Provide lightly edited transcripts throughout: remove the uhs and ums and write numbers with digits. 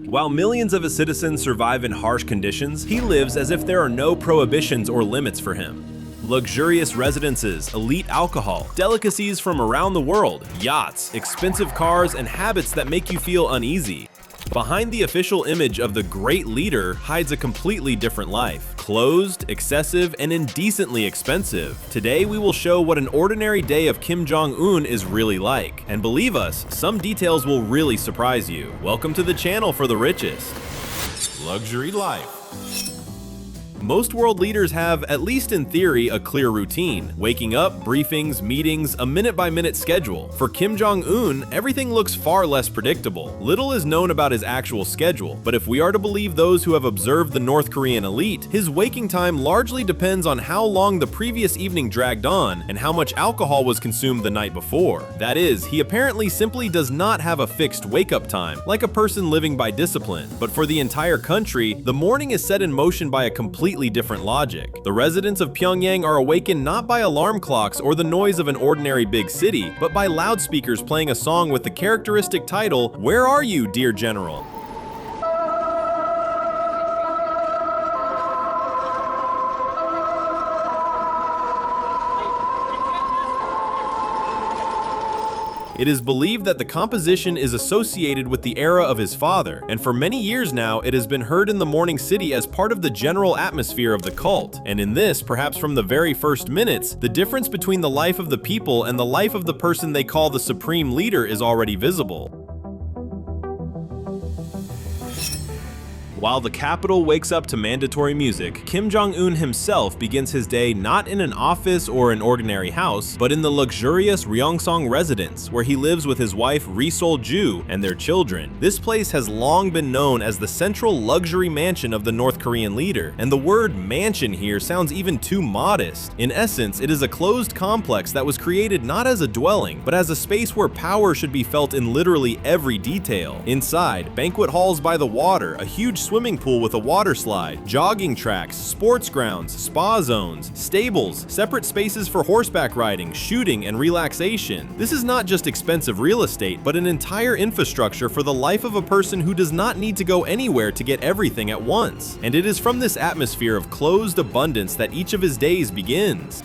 While millions of his citizens survive in harsh conditions, he lives as if there are no prohibitions or limits for him. Luxurious residences, elite alcohol, delicacies from around the world, yachts, expensive cars, and habits that make you feel uneasy. Behind the official image of the great leader hides a completely different life. Closed, excessive, and indecently expensive. Today we will show what an ordinary day of Kim Jong Un is really like. And believe us, some details will really surprise you. Welcome to the channel for the richest. Luxury life. Most world leaders have, at least in theory, a clear routine. Waking up, briefings, meetings, a minute-by-minute schedule. For Kim Jong Un, everything looks far less predictable. Little is known about his actual schedule, but if we are to believe those who have observed the North Korean elite, his waking time largely depends on how long the previous evening dragged on and how much alcohol was consumed the night before. That is, he apparently simply does not have a fixed wake-up time, like a person living by discipline. But for the entire country, the morning is set in motion by a completely different logic. The residents of Pyongyang are awakened not by alarm clocks or the noise of an ordinary big city, but by loudspeakers playing a song with the characteristic title, "Where Are You, Dear General?" It is believed that the composition is associated with the era of his father, and for many years now it has been heard in the morning city as part of the general atmosphere of the cult. And in this, perhaps from the very first minutes, the difference between the life of the people and the life of the person they call the supreme leader is already visible. While the capital wakes up to mandatory music, Kim Jong Un himself begins his day not in an office or an ordinary house, but in the luxurious Ryongsong residence, where he lives with his wife Ri Sol-ju and their children. This place has long been known as the central luxury mansion of the North Korean leader, and the word mansion here sounds even too modest. In essence, it is a closed complex that was created not as a dwelling, but as a space where power should be felt in literally every detail. Inside, banquet halls by the water, a huge swimming pool with a water slide, jogging tracks, sports grounds, spa zones, stables, separate spaces for horseback riding, shooting, and relaxation. This is not just expensive real estate, but an entire infrastructure for the life of a person who does not need to go anywhere to get everything at once. And it is from this atmosphere of closed abundance that each of his days begins.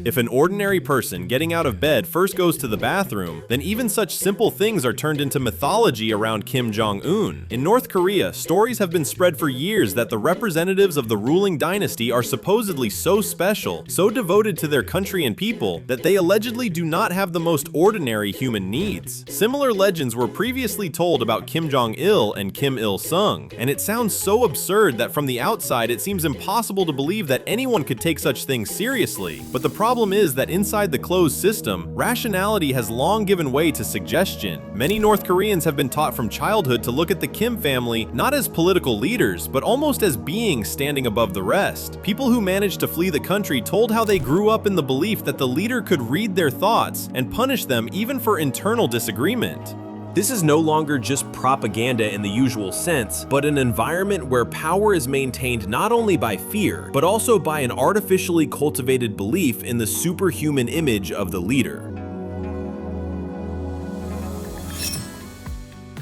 If an ordinary person getting out of bed first goes to the bathroom, then even such simple things are turned into mythology around Kim Jong Un. In North Korea, stories have been spread for years that the representatives of the ruling dynasty are supposedly so special, so devoted to their country and people, that they allegedly do not have the most ordinary human needs. Similar legends were previously told about Kim Jong-il and Kim Il-sung, and it sounds so absurd that from the outside it seems impossible to believe that anyone could take such things seriously. But the problem is that inside the closed system, rationality has long given way to suggestion. Many North Koreans have been taught from childhood to look at the Kim family not as political leaders, but almost as beings standing above the rest. People who managed to flee the country told how they grew up in the belief that the leader could read their thoughts and punish them even for internal disagreement. This is no longer just propaganda in the usual sense, but an environment where power is maintained not only by fear, but also by an artificially cultivated belief in the superhuman image of the leader.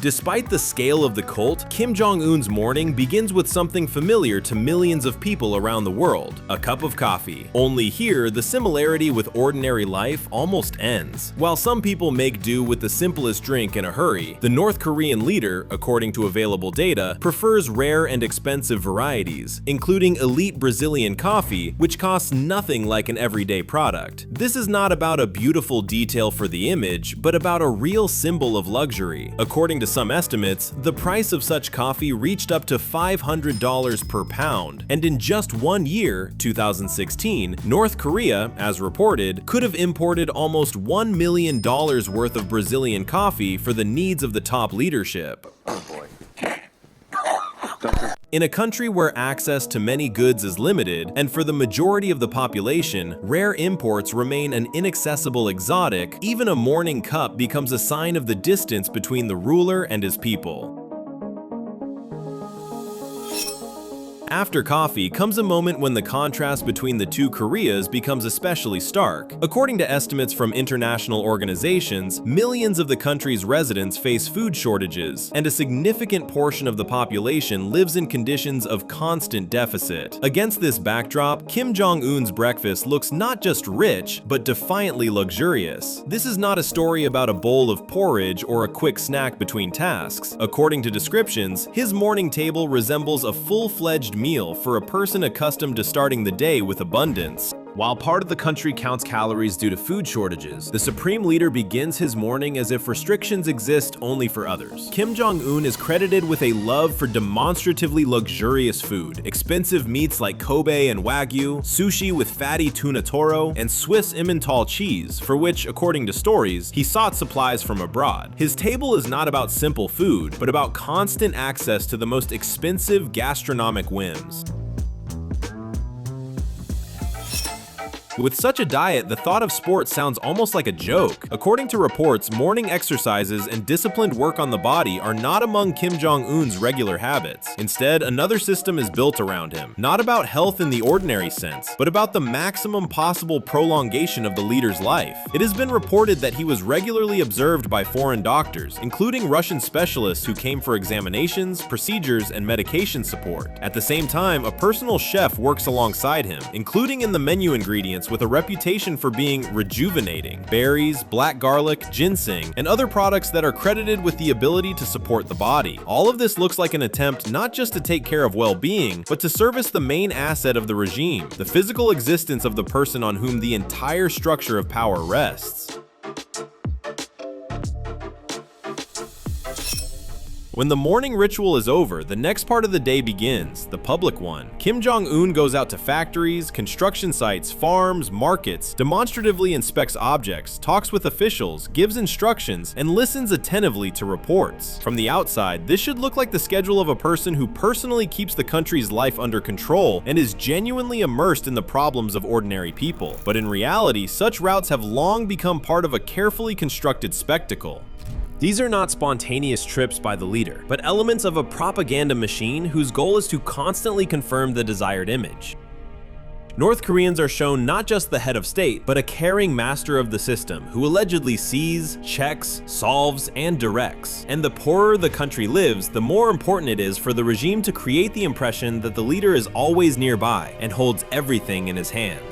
Despite the scale of the cult, Kim Jong Un's morning begins with something familiar to millions of people around the world: a cup of coffee. Only here, the similarity with ordinary life almost ends. While some people make do with the simplest drink in a hurry, the North Korean leader, according to available data, prefers rare and expensive varieties, including elite Brazilian coffee, which costs nothing like an everyday product. This is not about a beautiful detail for the image, but about a real symbol of luxury. According to some estimates, the price of such coffee reached up to $500 per pound, and in just 1 year, 2016, North Korea, as reported, could have imported almost $1 million worth of Brazilian coffee for the needs of the top leadership. Oh boy. In a country where access to many goods is limited, and for the majority of the population, rare imports remain an inaccessible exotic, even a morning cup becomes a sign of the distance between the ruler and his people. After coffee comes a moment when the contrast between the two Koreas becomes especially stark. According to estimates from international organizations, millions of the country's residents face food shortages, and a significant portion of the population lives in conditions of constant deficit. Against this backdrop, Kim Jong Un's breakfast looks not just rich, but defiantly luxurious. This is not a story about a bowl of porridge or a quick snack between tasks. According to descriptions, his morning table resembles a full-fledged meal for a person accustomed to starting the day with abundance. While part of the country counts calories due to food shortages, the supreme leader begins his morning as if restrictions exist only for others. Kim Jong Un is credited with a love for demonstratively luxurious food, expensive meats like Kobe and Wagyu, sushi with fatty tuna toro, and Swiss Emmental cheese, for which, according to stories, he sought supplies from abroad. His table is not about simple food, but about constant access to the most expensive gastronomic whims. With such a diet, the thought of sports sounds almost like a joke. According to reports, morning exercises and disciplined work on the body are not among Kim Jong Un's regular habits. Instead, another system is built around him, not about health in the ordinary sense, but about the maximum possible prolongation of the leader's life. It has been reported that he was regularly observed by foreign doctors, including Russian specialists who came for examinations, procedures, and medication support. At the same time, a personal chef works alongside him, including in the menu ingredients with a reputation for being rejuvenating: berries, black garlic, ginseng, and other products that are credited with the ability to support the body. All of this looks like an attempt not just to take care of well-being, but to service the main asset of the regime, the physical existence of the person on whom the entire structure of power rests. When the morning ritual is over, the next part of the day begins, the public one. Kim Jong Un goes out to factories, construction sites, farms, markets, demonstratively inspects objects, talks with officials, gives instructions, and listens attentively to reports. From the outside, this should look like the schedule of a person who personally keeps the country's life under control and is genuinely immersed in the problems of ordinary people. But in reality, such routes have long become part of a carefully constructed spectacle. These are not spontaneous trips by the leader, but elements of a propaganda machine whose goal is to constantly confirm the desired image. North Koreans are shown not just the head of state, but a caring master of the system who allegedly sees, checks, solves, and directs. And the poorer the country lives, the more important it is for the regime to create the impression that the leader is always nearby and holds everything in his hands.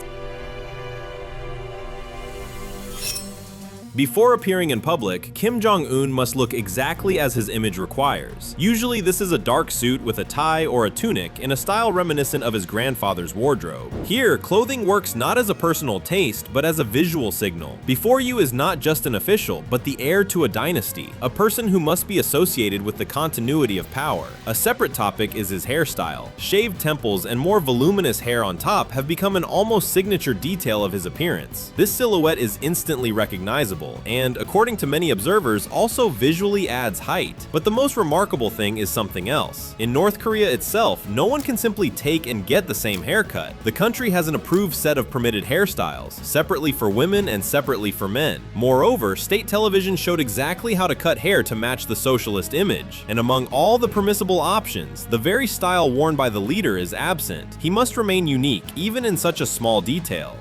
Before appearing in public, Kim Jong Un must look exactly as his image requires. Usually this is a dark suit with a tie or a tunic in a style reminiscent of his grandfather's wardrobe. Here, clothing works not as a personal taste, but as a visual signal. Before you is not just an official, but the heir to a dynasty, a person who must be associated with the continuity of power. A separate topic is his hairstyle. Shaved temples and more voluminous hair on top have become an almost signature detail of his appearance. This silhouette is instantly recognizable, and, according to many observers, also visually adds height. But the most remarkable thing is something else. In North Korea itself, no one can simply take and get the same haircut. The country has an approved set of permitted hairstyles, separately for women and separately for men. Moreover, state television showed exactly how to cut hair to match the socialist image. And among all the permissible options, the very style worn by the leader is absent. He must remain unique, even in such a small detail.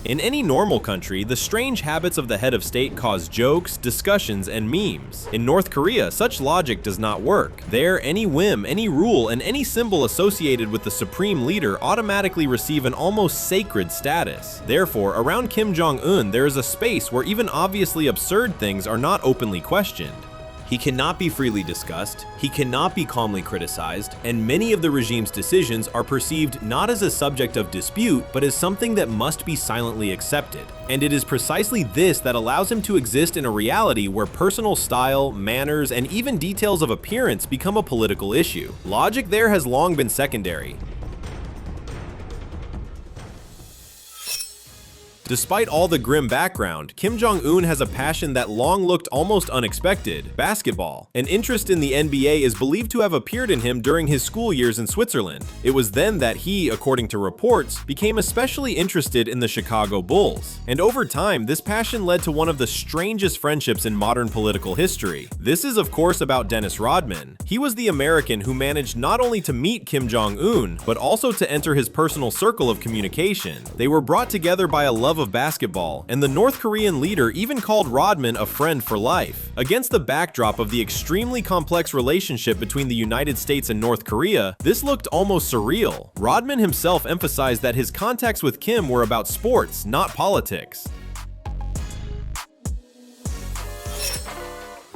In any normal country, the strange habits of the head of state cause jokes, discussions, and memes. In North Korea, such logic does not work. There, any whim, any rule, and any symbol associated with the supreme leader automatically receive an almost sacred status. Therefore, around Kim Jong Un, there is a space where even obviously absurd things are not openly questioned. He cannot be freely discussed, he cannot be calmly criticized, and many of the regime's decisions are perceived not as a subject of dispute, but as something that must be silently accepted. And it is precisely this that allows him to exist in a reality where personal style, manners, and even details of appearance become a political issue. Logic there has long been secondary. Despite all the grim background, Kim Jong Un has a passion that long looked almost unexpected: basketball. An interest in the NBA is believed to have appeared in him during his school years in Switzerland. It was then that he, according to reports, became especially interested in the Chicago Bulls. And over time, this passion led to one of the strangest friendships in modern political history. This is of course about Dennis Rodman. He was the American who managed not only to meet Kim Jong Un, but also to enter his personal circle of communication. They were brought together by a love of basketball, and the North Korean leader even called Rodman a friend for life. Against the backdrop of the extremely complex relationship between the United States and North Korea, this looked almost surreal. Rodman himself emphasized that his contacts with Kim were about sports, not politics.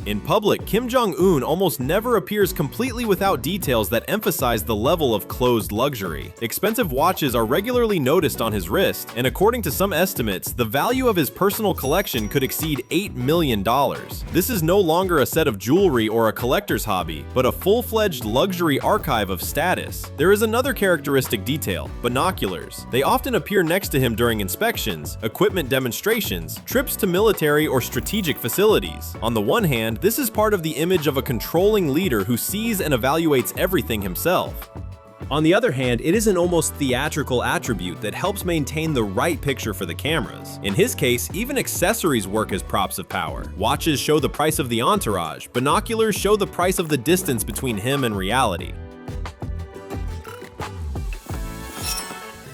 In public, Kim Jong Un almost never appears completely without details that emphasize the level of closed luxury. Expensive watches are regularly noticed on his wrist, and according to some estimates, the value of his personal collection could exceed $8 million. This is no longer a set of jewelry or a collector's hobby, but a full-fledged luxury archive of status. There is another characteristic detail: binoculars. They often appear next to him during inspections, equipment demonstrations, trips to military or strategic facilities. On the one hand, this is part of the image of a controlling leader who sees and evaluates everything himself. On the other hand, it is an almost theatrical attribute that helps maintain the right picture for the cameras. In his case, even accessories work as props of power. Watches show the price of the entourage, binoculars show the price of the distance between him and reality.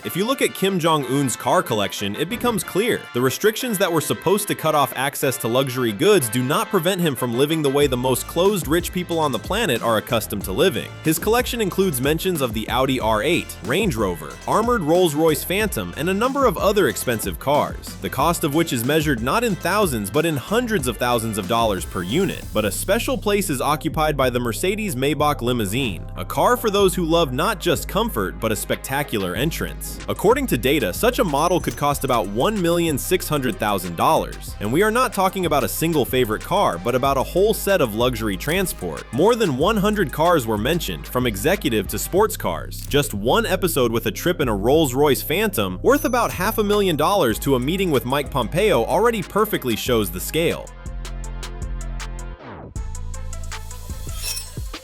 If you look at Kim Jong Un's car collection, it becomes clear. The restrictions that were supposed to cut off access to luxury goods do not prevent him from living the way the most closed rich people on the planet are accustomed to living. His collection includes mentions of the Audi R8, Range Rover, armored Rolls-Royce Phantom, and a number of other expensive cars, the cost of which is measured not in thousands but in hundreds of thousands of dollars per unit. But a special place is occupied by the Mercedes-Maybach limousine, a car for those who love not just comfort but a spectacular entrance. According to data, such a model could cost about $1,600,000. And we are not talking about a single favorite car, but about a whole set of luxury transport. More than 100 cars were mentioned, from executive to sports cars. Just one episode with a trip in a Rolls-Royce Phantom, worth about $500,000 to a meeting with Mike Pompeo, already perfectly shows the scale.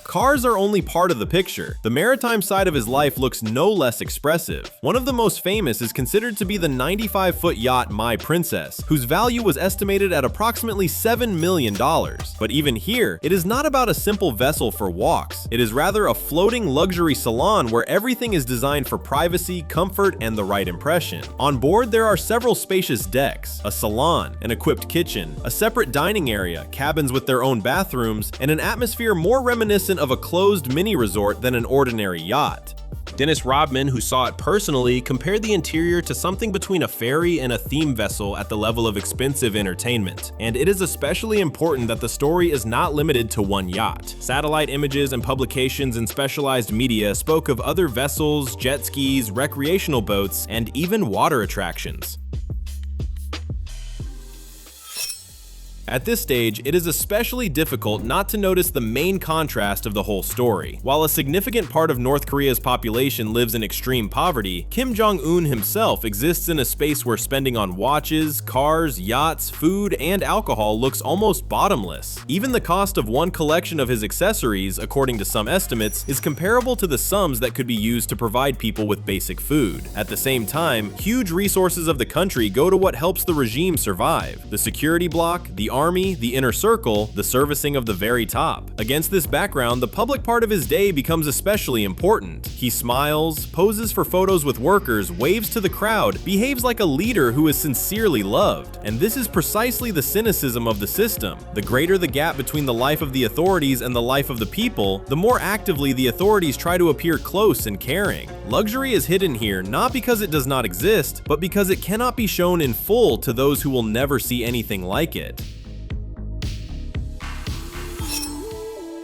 Cars are only part of the picture. The maritime side of his life looks no less expressive. One of the most famous is considered to be the 95-foot yacht My Princess, whose value was estimated at approximately $7 million. But even here, it is not about a simple vessel for walks. It is rather a floating luxury salon where everything is designed for privacy, comfort, and the right impression. On board, there are several spacious decks, a salon, an equipped kitchen, a separate dining area, cabins with their own bathrooms, and an atmosphere more reminiscent of a closed mini resort than an ordinary yacht. Dennis Rodman, who saw it personally, compared the interior to something between a ferry and a theme vessel at the level of expensive entertainment. And it is especially important that the story is not limited to one yacht. Satellite images and publications in specialized media spoke of other vessels, jet skis, recreational boats, and even water attractions. At this stage, it is especially difficult not to notice the main contrast of the whole story. While a significant part of North Korea's population lives in extreme poverty, Kim Jong Un himself exists in a space where spending on watches, cars, yachts, food, and alcohol looks almost bottomless. Even the cost of one collection of his accessories, according to some estimates, is comparable to the sums that could be used to provide people with basic food. At the same time, huge resources of the country go to what helps the regime survive: the security bloc, the army, the inner circle, the servicing of the very top. Against this background, the public part of his day becomes especially important. He smiles, poses for photos with workers, waves to the crowd, behaves like a leader who is sincerely loved. And this is precisely the cynicism of the system. The greater the gap between the life of the authorities and the life of the people, the more actively the authorities try to appear close and caring. Luxury is hidden here not because it does not exist, but because it cannot be shown in full to those who will never see anything like it.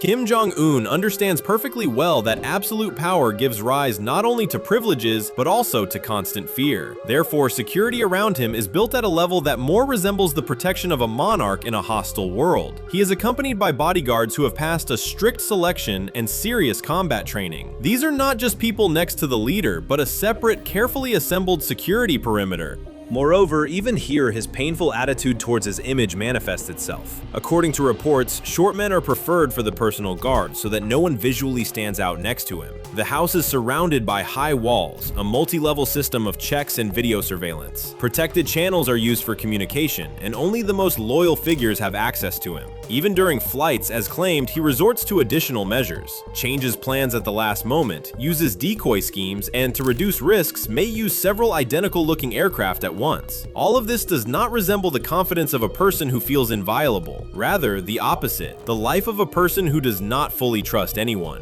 Kim Jong Un understands perfectly well that absolute power gives rise not only to privileges, but also to constant fear. Therefore, security around him is built at a level that more resembles the protection of a monarch in a hostile world. He is accompanied by bodyguards who have passed a strict selection and serious combat training. These are not just people next to the leader, but a separate, carefully assembled security perimeter. Moreover, even here, his painful attitude towards his image manifests itself. According to reports, short men are preferred for the personal guard so that no one visually stands out next to him. The house is surrounded by high walls, a multi-level system of checks and video surveillance. Protected channels are used for communication, and only the most loyal figures have access to him. Even during flights, as claimed, he resorts to additional measures, changes plans at the last moment, uses decoy schemes, and to reduce risks may use several identical-looking aircraft at once. All of this does not resemble the confidence of a person who feels inviolable. Rather, the opposite, the life of a person who does not fully trust anyone.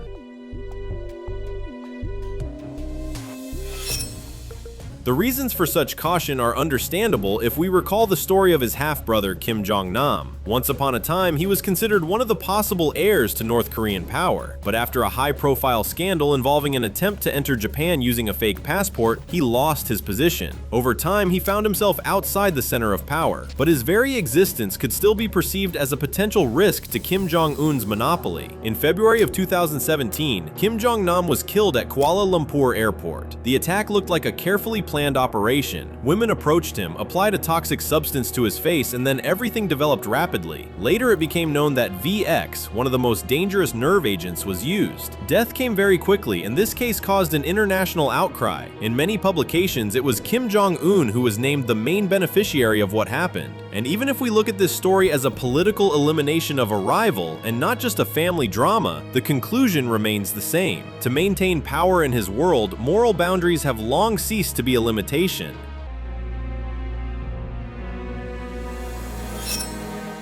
The reasons for such caution are understandable if we recall the story of his half-brother Kim Jong Un. Once upon a time, he was considered one of the possible heirs to North Korean power, but after a high-profile scandal involving an attempt to enter Japan using a fake passport, he lost his position. Over time, he found himself outside the center of power, but his very existence could still be perceived as a potential risk to Kim Jong Un's monopoly. In February of 2017, Kim Jong Un was killed at Kuala Lumpur Airport. The attack looked like a carefully planned operation. Women approached him, applied a toxic substance to his face, and then everything developed rapidly. Later, it became known that VX, one of the most dangerous nerve agents, was used. Death came very quickly, and this case caused an international outcry. In many publications, it was Kim Jong Un who was named the main beneficiary of what happened. And even if we look at this story as a political elimination of a rival and not just a family drama, the conclusion remains the same. To maintain power in his world, moral boundaries have long ceased to be a limitation.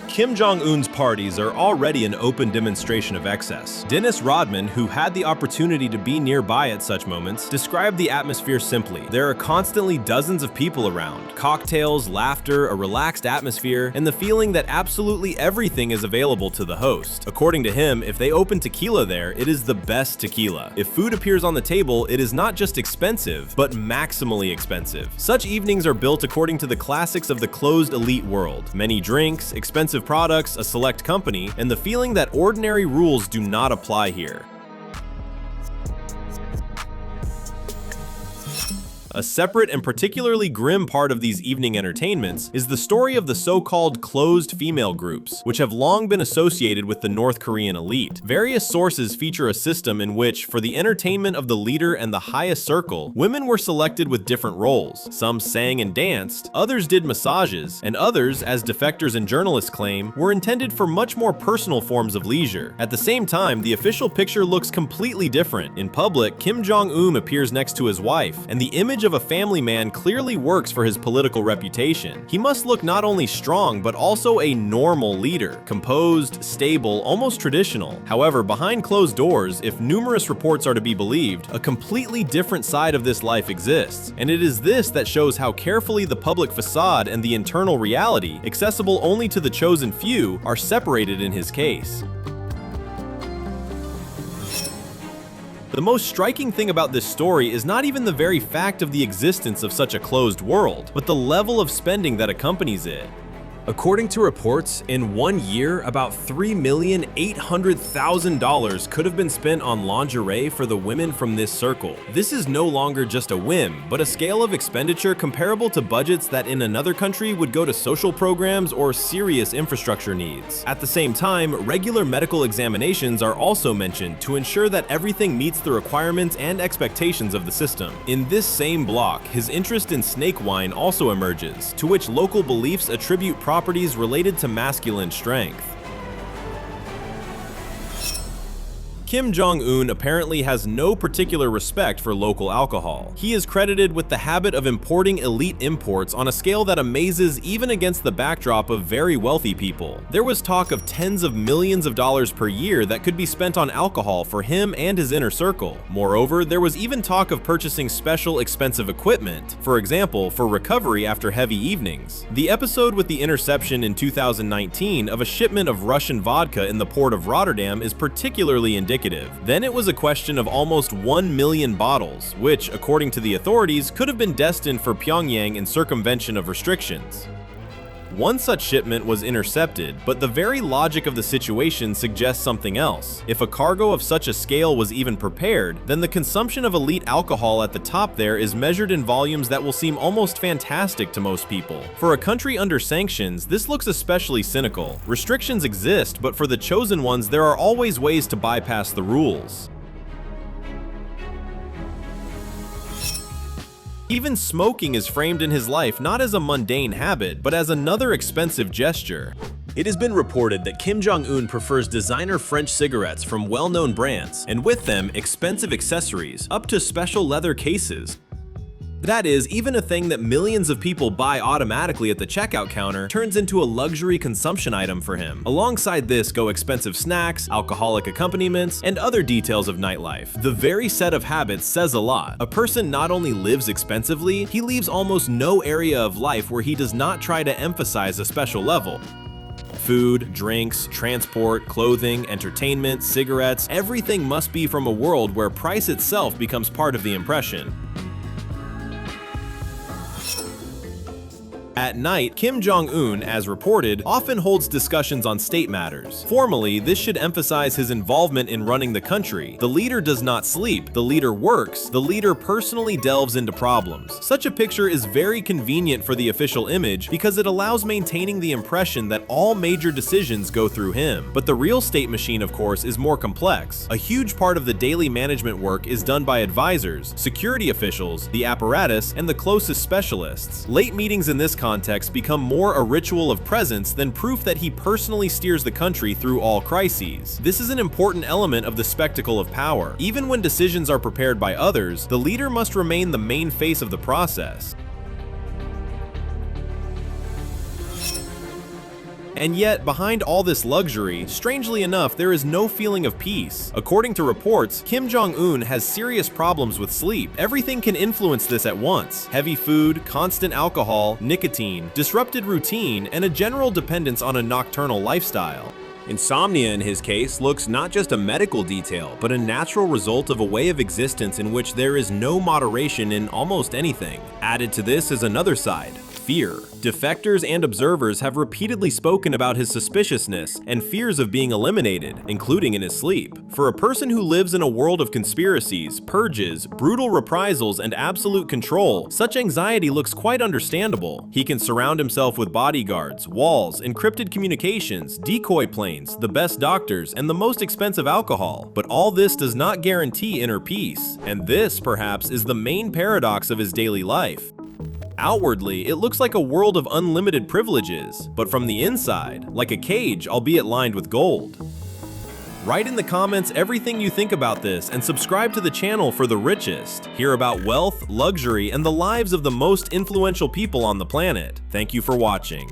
Kim Jong Un's parties are already an open demonstration of excess. Dennis Rodman, who had the opportunity to be nearby at such moments, described the atmosphere simply. There are constantly dozens of people around, cocktails, laughter, a relaxed atmosphere, and the feeling that absolutely everything is available to the host. According to him, if they open tequila there, it is the best tequila. If food appears on the table, it is not just expensive, but maximally expensive. Such evenings are built according to the classics of the closed elite world. Many drinks, expensive products, a select company, and the feeling that ordinary rules do not apply here. A separate and particularly grim part of these evening entertainments is the story of the so-called closed female groups, which have long been associated with the North Korean elite. Various sources feature a system in which, for the entertainment of the leader and the highest circle, women were selected with different roles. Some sang and danced, others did massages, and others, as defectors and journalists claim, were intended for much more personal forms of leisure. At the same time, the official picture looks completely different. In public, Kim Jong Un appears next to his wife, and the image of a family man clearly works for his political reputation. He must look not only strong, but also a normal leader, composed, stable, almost traditional. However, behind closed doors, if numerous reports are to be believed, a completely different side of this life exists, and it is this that shows how carefully the public facade and the internal reality, accessible only to the chosen few, are separated in his case. The most striking thing about this story is not even the very fact of the existence of such a closed world, but the level of spending that accompanies it. According to reports, in 1 year, about $3,800,000 could have been spent on lingerie for the women from this circle. This is no longer just a whim, but a scale of expenditure comparable to budgets that in another country would go to social programs or serious infrastructure needs. At the same time, regular medical examinations are also mentioned to ensure that everything meets the requirements and expectations of the system. In this same block, his interest in snake wine also emerges, to which local beliefs attribute properties related to masculine strength. Kim Jong Un apparently has no particular respect for local alcohol. He is credited with the habit of importing elite imports on a scale that amazes even against the backdrop of very wealthy people. There was talk of tens of millions of dollars per year that could be spent on alcohol for him and his inner circle. Moreover, there was even talk of purchasing special expensive equipment, for example, for recovery after heavy evenings. The episode with the interception in 2019 of a shipment of Russian vodka in the port of Rotterdam is particularly indicative. Then it was a question of almost 1 million bottles, which, according to the authorities, could have been destined for Pyongyang in circumvention of restrictions. One such shipment was intercepted, but the very logic of the situation suggests something else. If a cargo of such a scale was even prepared, then the consumption of elite alcohol at the top there is measured in volumes that will seem almost fantastic to most people. For a country under sanctions, this looks especially cynical. Restrictions exist, but for the chosen ones, there are always ways to bypass the rules. Even smoking is framed in his life not as a mundane habit, but as another expensive gesture. It has been reported that Kim Jong Un prefers designer French cigarettes from well-known brands, and with them, expensive accessories, up to special leather cases. That is, even a thing that millions of people buy automatically at the checkout counter turns into a luxury consumption item for him. Alongside this go expensive snacks, alcoholic accompaniments, and other details of nightlife. The very set of habits says a lot. A person not only lives expensively, he leaves almost no area of life where he does not try to emphasize a special level. Food, drinks, transport, clothing, entertainment, cigarettes, everything must be from a world where price itself becomes part of the impression. At night, Kim Jong Un, as reported, often holds discussions on state matters. Formally, this should emphasize his involvement in running the country. The leader does not sleep, the leader works, the leader personally delves into problems. Such a picture is very convenient for the official image because it allows maintaining the impression that all major decisions go through him. But the real state machine, of course, is more complex. A huge part of the daily management work is done by advisors, security officials, the apparatus, and the closest specialists. Late meetings in this context become more a ritual of presence than proof that he personally steers the country through all crises. This is an important element of the spectacle of power. Even when decisions are prepared by others, the leader must remain the main face of the process. And yet, behind all this luxury, strangely enough, there is no feeling of peace. According to reports, Kim Jong Un has serious problems with sleep. Everything can influence this at once. Heavy food, constant alcohol, nicotine, disrupted routine, and a general dependence on a nocturnal lifestyle. Insomnia, in his case, looks not just a medical detail, but a natural result of a way of existence in which there is no moderation in almost anything. Added to this is another side: fear. Defectors and observers have repeatedly spoken about his suspiciousness and fears of being eliminated, including in his sleep. For a person who lives in a world of conspiracies, purges, brutal reprisals, and absolute control, such anxiety looks quite understandable. He can surround himself with bodyguards, walls, encrypted communications, decoy planes, the best doctors, and the most expensive alcohol. But all this does not guarantee inner peace, and this, perhaps, is the main paradox of his daily life. Outwardly, it looks like a world of unlimited privileges, but from the inside, like a cage, albeit lined with gold. Write in the comments everything you think about this and subscribe to the channel for the richest. Hear about wealth, luxury, and the lives of the most influential people on the planet. Thank you for watching.